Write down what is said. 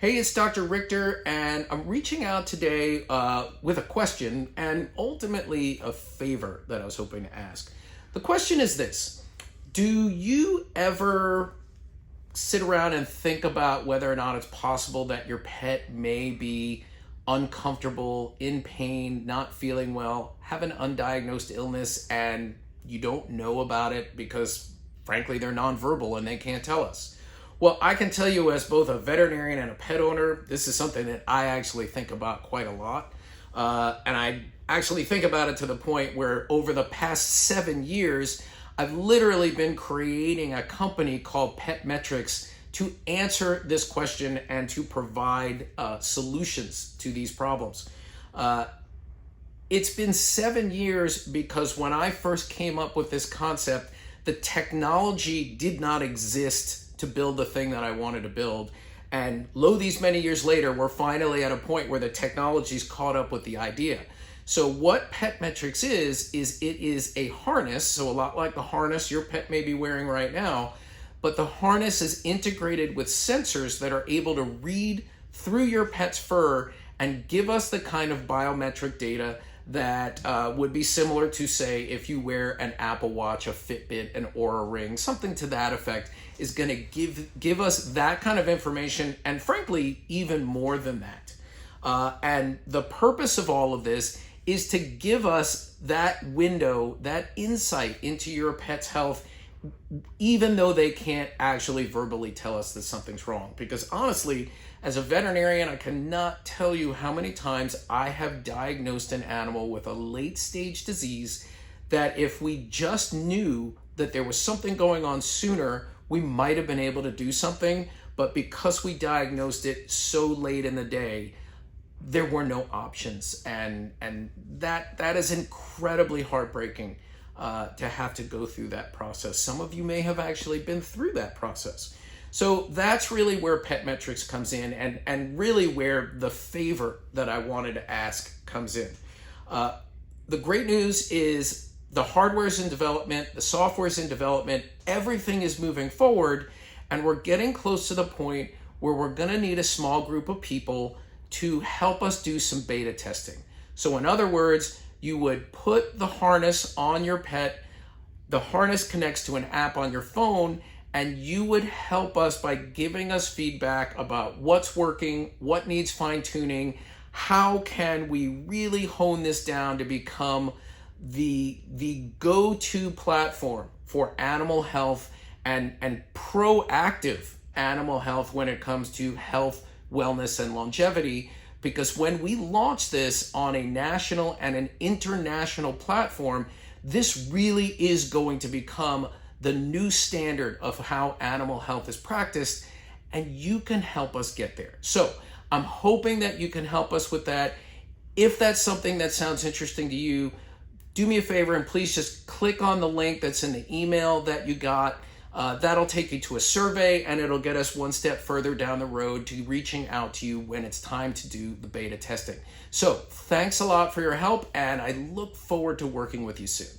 Hey, it's Dr. Richter, and I'm reaching out today with a question and ultimately a favor that I was hoping to ask. The question is this: do you ever sit around and think about whether or not it's possible that your pet may be uncomfortable, in pain, not feeling well, have an undiagnosed illness, and you don't know about it because, frankly, they're nonverbal and they can't tell us? Well, I can tell you, as both a veterinarian and a pet owner, this is something that I actually think about quite a lot. And I actually think about it to the point where over the past 7 years, I've literally been creating a company called Pet Metrics to answer this question and to provide solutions to these problems. It's been 7 years because when I first came up with this concept, the technology did not exist to build the thing that I wanted to build. And lo, these many years later, we're finally at a point where the technology's caught up with the idea. So what Pet Metrics is it is a harness, so a lot like the harness your pet may be wearing right now, but the harness is integrated with sensors that are able to read through your pet's fur and give us the kind of biometric data that would be similar to, say, if you wear an Apple Watch, a Fitbit, an Oura Ring, something to that effect is going to give us that kind of information, and frankly, even more than that. And the purpose of all of this is to give us that window, that insight into your pet's health, even though they can't actually verbally tell us that something's wrong. Because honestly, as a veterinarian, I cannot tell you how many times I have diagnosed an animal with a late stage disease that if we just knew that there was something going on sooner, we might have been able to do something. But because we diagnosed it so late in the day, there were no options. And that is incredibly heartbreaking to have to go through that process. Some of you may have actually been through that process. So that's really where Pet Metrics comes in, and really where the favor that I wanted to ask comes in. The great news is the hardware's in development, the software's in development, everything is moving forward, and we're getting close to the point where we're gonna need a small group of people to help us do some beta testing. So in other words, you would put the harness on your pet, the harness connects to an app on your phone, and you would help us by giving us feedback about what's working, what needs fine-tuning, how can we really hone this down to become the go-to platform for animal health and proactive animal health when it comes to health, wellness, and longevity. Because when we launch this on a national and an international platform, this really is going to become the new standard of how animal health is practiced, and you can help us get there. So I'm hoping that you can help us with that. If that's something that sounds interesting to you, do me a favor and please just click on the link that's in the email that you got. That'll take you to a survey, and it'll get us one step further down the road to reaching out to you when it's time to do the beta testing. So thanks a lot for your help, and I look forward to working with you soon.